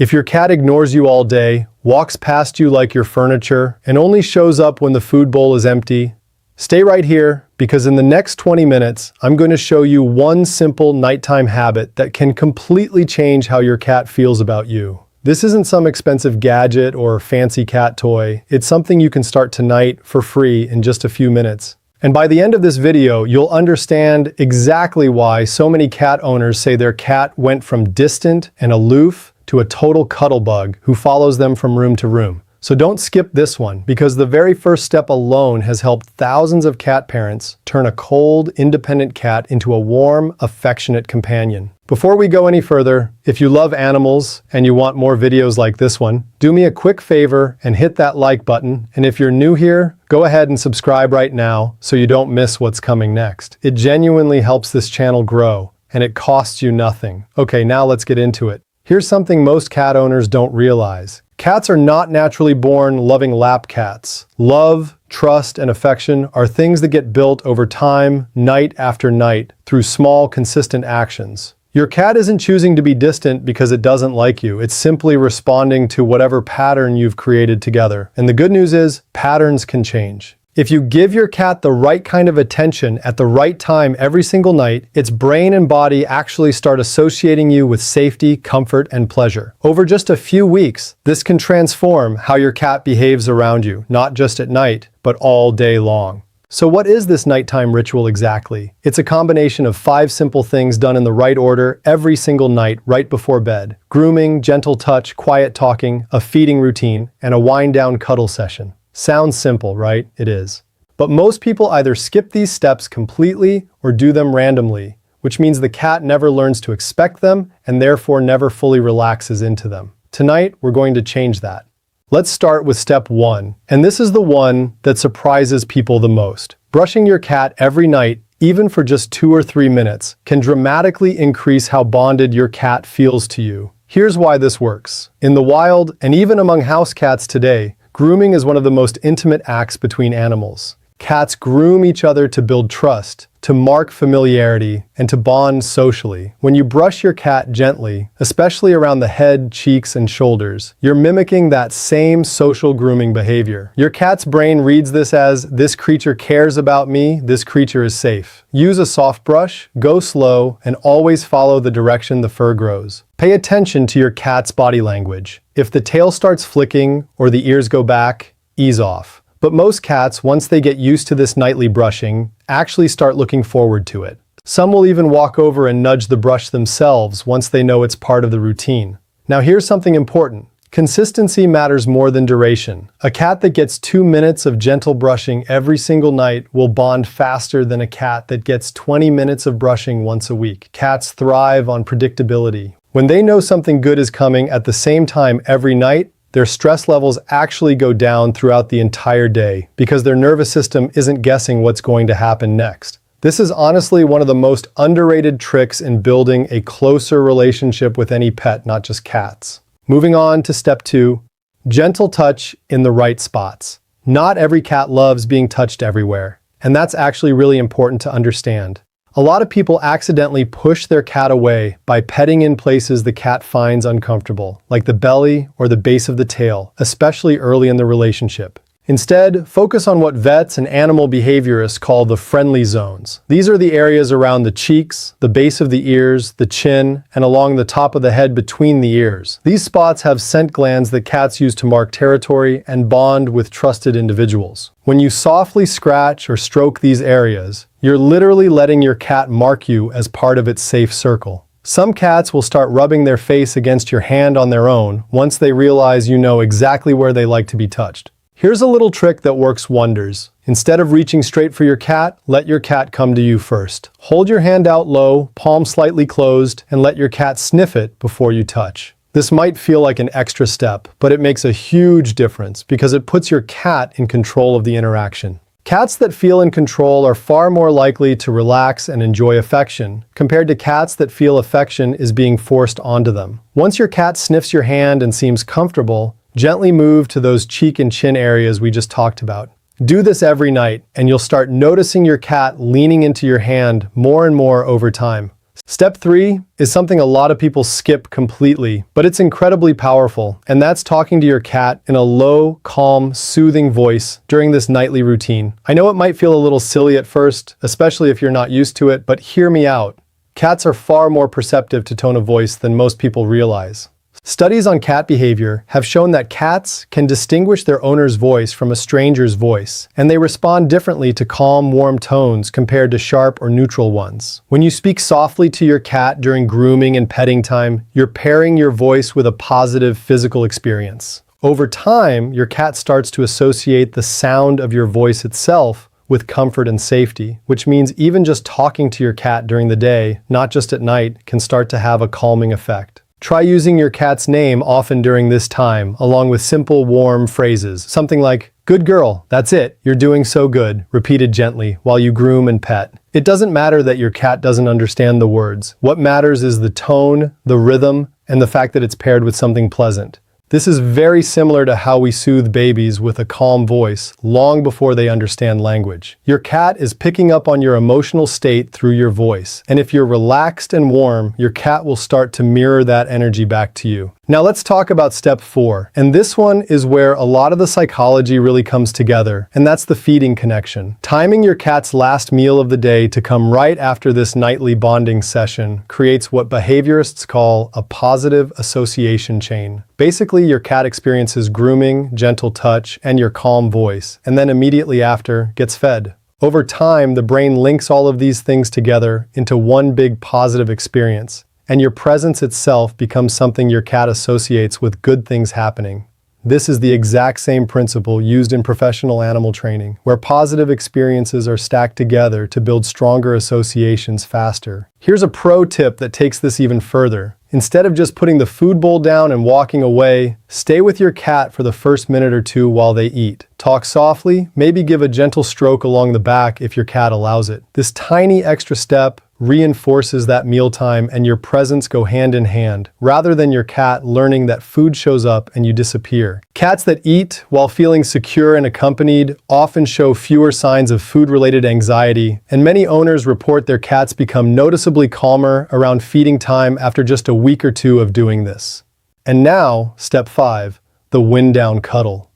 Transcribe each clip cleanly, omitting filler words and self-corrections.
If your cat ignores you all day, walks past you like you're furniture, and only shows up when the food bowl is empty, stay right here, because in the next 20 minutes, I'm going to show you one simple nighttime habit that can completely change how your cat feels about you. This isn't some expensive gadget or fancy cat toy. It's something you can start tonight for free in just a few minutes. And by the end of this video, you'll understand exactly why so many cat owners say their cat went from distant and aloof to a total cuddle-bug who follows them from room to room. So don't skip this one, because the very first step alone has helped thousands of cat parents turn a cold, independent cat into a warm, affectionate companion. Before we go any further, if you love animals and you want more videos like this one, do me a quick favor and hit that like button. And if you're new here, go ahead and subscribe right now so you don't miss what's coming next. It genuinely helps this channel grow, and it costs you nothing. Okay, now let's get into it. Here's something most cat owners don't realize. Cats are not naturally born loving lap cats. Love, trust, and affection are things that get built over time, night after night, through small, consistent actions. Your cat isn't choosing to be distant because it doesn't like you. It's simply responding to whatever pattern you've created together. And the good news is, patterns can change. If you give your cat the right kind of attention at the right time every single night, its brain and body actually start associating you with safety, comfort, and pleasure. Over just a few weeks, this can transform how your cat behaves around you, not just at night, but all day long. So what is this nighttime ritual exactly? It's a combination of 5 simple things done in the right order every single night right before bed. Grooming, gentle touch, quiet talking, a feeding routine, and a wind-down cuddle session. Sounds simple, right? It is. But most people either skip these steps completely or do them randomly, which means the cat never learns to expect them and therefore never fully relaxes into them. Tonight, we're going to change that. Let's start with step 1, and this is the one that surprises people the most. Brushing your cat every night, even for just 2 or 3 minutes, can dramatically increase how bonded your cat feels to you. Here's why this works. In the wild, and even among house cats today, grooming is one of the most intimate acts between animals. Cats groom each other to build trust, to mark familiarity, and to bond socially. When you brush your cat gently, especially around the head, cheeks, and shoulders, you're mimicking that same social grooming behavior. Your cat's brain reads this as, this creature cares about me, this creature is safe. Use a soft brush, go slow, and always follow the direction the fur grows. Pay attention to your cat's body language. If the tail starts flicking or the ears go back, ease off. But most cats, once they get used to this nightly brushing, actually start looking forward to it. Some will even walk over and nudge the brush themselves once they know it's part of the routine. Now here's something important. Consistency matters more than duration. A cat that gets 2 minutes of gentle brushing every single night will bond faster than a cat that gets 20 minutes of brushing once a week. Cats thrive on predictability. When they know something good is coming at the same time every night, their stress levels actually go down throughout the entire day because their nervous system isn't guessing what's going to happen next. This is honestly one of the most underrated tricks in building a closer relationship with any pet, not just cats. Moving on to step 2, gentle touch in the right spots. Not every cat loves being touched everywhere, and that's actually really important to understand. A lot of people accidentally push their cat away by petting in places the cat finds uncomfortable, like the belly or the base of the tail, especially early in the relationship. Instead, focus on what vets and animal behaviorists call the friendly zones. These are the areas around the cheeks, the base of the ears, the chin, and along the top of the head between the ears. These spots have scent glands that cats use to mark territory and bond with trusted individuals. When you softly scratch or stroke these areas, you're literally letting your cat mark you as part of its safe circle. Some cats will start rubbing their face against your hand on their own once they realize you know exactly where they like to be touched. Here's a little trick that works wonders. Instead of reaching straight for your cat, let your cat come to you first. Hold your hand out low, palm slightly closed, and let your cat sniff it before you touch. This might feel like an extra step, but it makes a huge difference because it puts your cat in control of the interaction. Cats that feel in control are far more likely to relax and enjoy affection, compared to cats that feel affection is being forced onto them. Once your cat sniffs your hand and seems comfortable, gently move to those cheek and chin areas we just talked about. Do this every night, and you'll start noticing your cat leaning into your hand more and more over time. Step 3 is something a lot of people skip completely, but it's incredibly powerful, and that's talking to your cat in a low, calm, soothing voice during this nightly routine. I know it might feel a little silly at first, especially if you're not used to it, but hear me out. Cats are far more perceptive to tone of voice than most people realize. Studies on cat behavior have shown that cats can distinguish their owner's voice from a stranger's voice, and they respond differently to calm, warm tones compared to sharp or neutral ones. When you speak softly to your cat during grooming and petting time, you're pairing your voice with a positive physical experience. Over time, your cat starts to associate the sound of your voice itself with comfort and safety, which means even just talking to your cat during the day, not just at night, can start to have a calming effect. Try using your cat's name often during this time, along with simple, warm phrases. Something like, "Good girl, that's it, you're doing so good," repeated gently while you groom and pet. It doesn't matter that your cat doesn't understand the words. What matters is the tone, the rhythm, and the fact that it's paired with something pleasant. This is very similar to how we soothe babies with a calm voice long before they understand language. Your cat is picking up on your emotional state through your voice, and if you're relaxed and warm, your cat will start to mirror that energy back to you. Now let's talk about step 4, and this one is where a lot of the psychology really comes together, and that's the feeding connection. Timing your cat's last meal of the day to come right after this nightly bonding session creates what behaviorists call a positive association chain. Basically, your cat experiences grooming, gentle touch, and your calm voice, and then immediately after gets fed. Over time, the brain links all of these things together into one big positive experience, and your presence itself becomes something your cat associates with good things happening. This is the exact same principle used in professional animal training, where positive experiences are stacked together to build stronger associations faster. Here's a pro tip that takes this even further. Instead of just putting the food bowl down and walking away, stay with your cat for the first minute or two while they eat. Talk softly, maybe give a gentle stroke along the back if your cat allows it. This tiny extra step reinforces that mealtime and your presence go hand in hand, rather than your cat learning that food shows up and you disappear. Cats that eat while feeling secure and accompanied often show fewer signs of food-related anxiety, and many owners report their cats become noticeably calmer around feeding time after just a week or two of doing this. And now, step 5, the wind-down cuddle.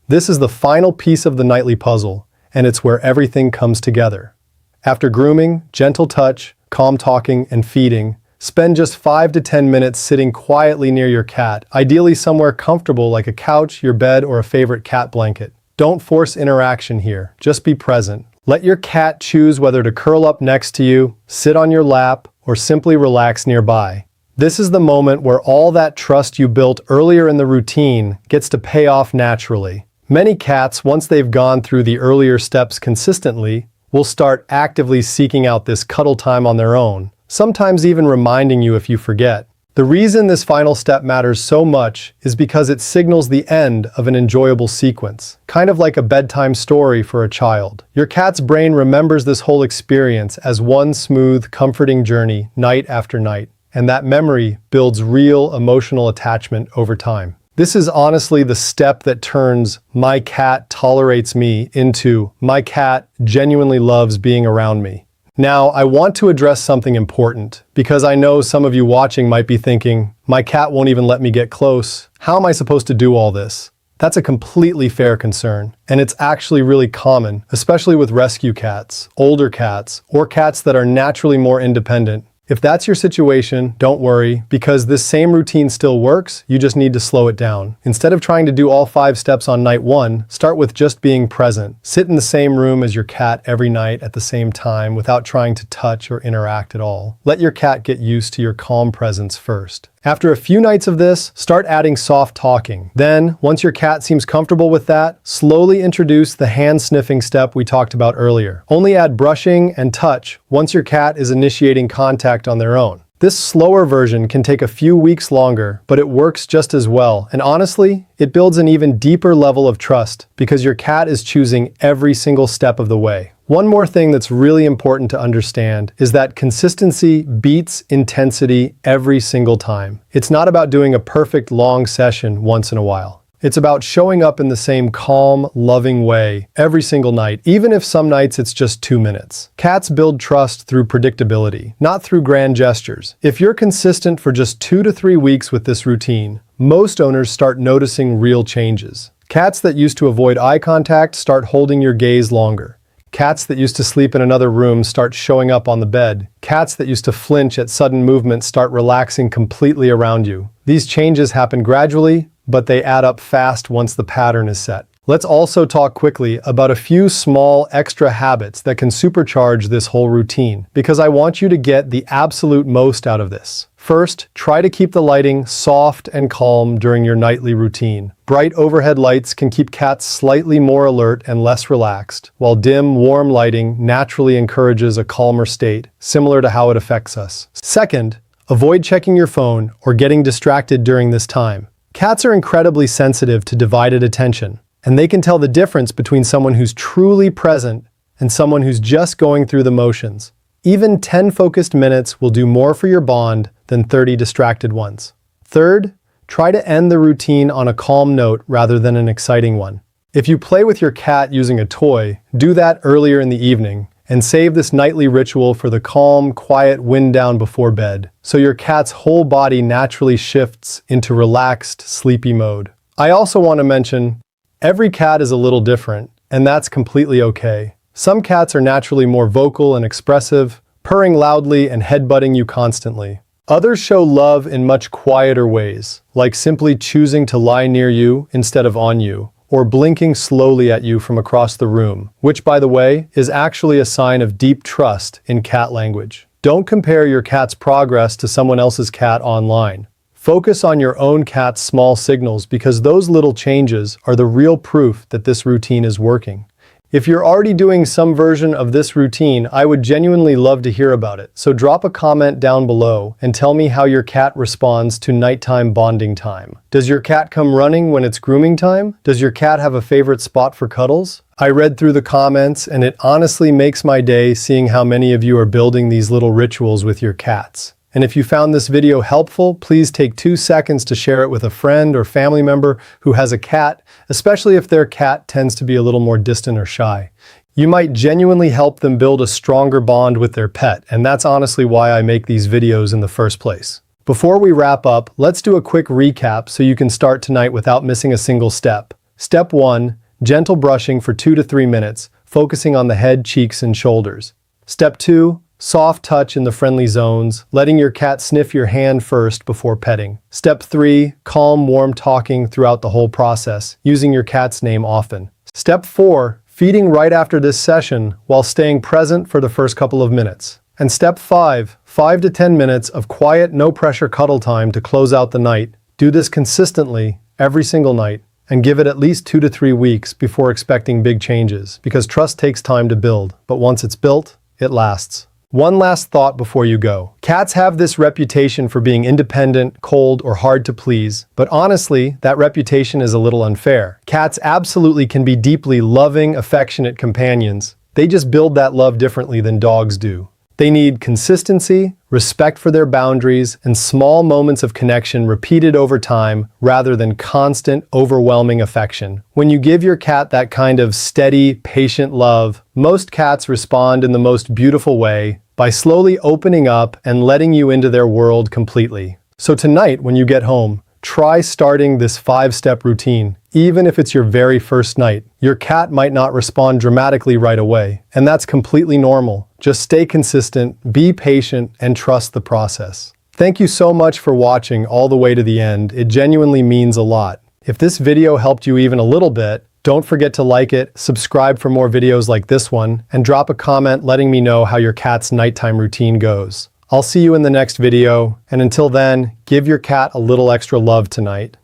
This is the final piece of the nightly puzzle, and it's where everything comes together. After grooming, gentle touch, calm talking, and feeding, spend just 5 to 10 minutes sitting quietly near your cat, ideally somewhere comfortable like a couch, your bed, or a favorite cat blanket. Don't force interaction here, just be present. Let your cat choose whether to curl up next to you, sit on your lap, or simply relax nearby. This is the moment where all that trust you built earlier in the routine gets to pay off naturally. Many cats, once they've gone through the earlier steps consistently, will start actively seeking out this cuddle time on their own, sometimes even reminding you if you forget. The reason this final step matters so much is because it signals the end of an enjoyable sequence, kind of like a bedtime story for a child. Your cat's brain remembers this whole experience as one smooth, comforting journey night after night, and that memory builds real emotional attachment over time. This is honestly the step that turns "my cat tolerates me" into "my cat genuinely loves being around me." Now, I want to address something important, because I know some of you watching might be thinking, "My cat won't even let me get close. How am I supposed to do all this?" That's a completely fair concern, and it's actually really common, especially with rescue cats, older cats, or cats that are naturally more independent. If that's your situation, don't worry, because this same routine still works, you just need to slow it down. Instead of trying to do all 5 steps on night 1, start with just being present. Sit in the same room as your cat every night at the same time without trying to touch or interact at all. Let your cat get used to your calm presence first. After a few nights of this, start adding soft talking. Then, once your cat seems comfortable with that, slowly introduce the hand sniffing step we talked about earlier. Only add brushing and touch once your cat is initiating contact on their own. This slower version can take a few weeks longer, but it works just as well. And honestly, it builds an even deeper level of trust because your cat is choosing every single step of the way. One more thing that's really important to understand is that consistency beats intensity every single time. It's not about doing a perfect long session once in a while. It's about showing up in the same calm, loving way every single night, even if some nights it's just 2 minutes. Cats build trust through predictability, not through grand gestures. If you're consistent for just 2 to 3 weeks with this routine, most owners start noticing real changes. Cats that used to avoid eye contact start holding your gaze longer. Cats that used to sleep in another room start showing up on the bed. Cats that used to flinch at sudden movement start relaxing completely around you. These changes happen gradually, but they add up fast once the pattern is set. Let's also talk quickly about a few small extra habits that can supercharge this whole routine, because I want you to get the absolute most out of this. First, try to keep the lighting soft and calm during your nightly routine. Bright overhead lights can keep cats slightly more alert and less relaxed, while dim, warm lighting naturally encourages a calmer state, similar to how it affects us. Second, avoid checking your phone or getting distracted during this time. Cats are incredibly sensitive to divided attention, and they can tell the difference between someone who's truly present and someone who's just going through the motions. Even 10 focused minutes will do more for your bond than 30 distracted ones. Third, try to end the routine on a calm note rather than an exciting one. If you play with your cat using a toy, do that earlier in the evening, and save this nightly ritual for the calm, quiet wind down before bed, so your cat's whole body naturally shifts into relaxed, sleepy mode. I also want to mention, every cat is a little different, and that's completely okay. Some cats are naturally more vocal and expressive, purring loudly and headbutting you constantly. Others show love in much quieter ways, like simply choosing to lie near you instead of on you, or blinking slowly at you from across the room, which, by the way, is actually a sign of deep trust in cat language. Don't compare your cat's progress to someone else's cat online. Focus on your own cat's small signals, because those little changes are the real proof that this routine is working. If you're already doing some version of this routine, I would genuinely love to hear about it. So drop a comment down below and tell me how your cat responds to nighttime bonding time. Does your cat come running when it's grooming time? Does your cat have a favorite spot for cuddles? I read through the comments, and it honestly makes my day seeing how many of you are building these little rituals with your cats. And if you found this video helpful, please take 2 seconds to share it with a friend or family member who has a cat, especially if their cat tends to be a little more distant or shy. You might genuinely help them build a stronger bond with their pet, and that's honestly why I make these videos in the first place. Before we wrap up, let's do a quick recap so you can start tonight without missing a single step. Step 1, gentle brushing for 2 to 3 minutes, focusing on the head, cheeks, and shoulders. Step 2, soft touch in the friendly zones, letting your cat sniff your hand first before petting. Step 3, calm, warm talking throughout the whole process, using your cat's name often. Step 4, feeding right after this session while staying present for the first couple of minutes. And step 5, 5 to 10 minutes of quiet, no-pressure cuddle time to close out the night. Do this consistently, every single night, and give it at least 2 to 3 weeks before expecting big changes, because trust takes time to build, but once it's built, it lasts. One last thought before you go. Cats have this reputation for being independent, cold, or hard to please, but honestly, that reputation is a little unfair. Cats absolutely can be deeply loving, affectionate companions. They just build that love differently than dogs do. They need consistency, respect for their boundaries, and small moments of connection repeated over time rather than constant, overwhelming affection. When you give your cat that kind of steady, patient love, most cats respond in the most beautiful way, by slowly opening up and letting you into their world completely. So tonight, when you get home, try starting this 5-step routine. Even if it's your very first night, your cat might not respond dramatically right away, and that's completely normal. Just stay consistent, be patient, and trust the process. Thank you so much for watching all the way to the end. It genuinely means a lot. If this video helped you even a little bit, don't forget to like it, subscribe for more videos like this one, and drop a comment letting me know how your cat's nighttime routine goes. I'll see you in the next video, and until then, give your cat a little extra love tonight.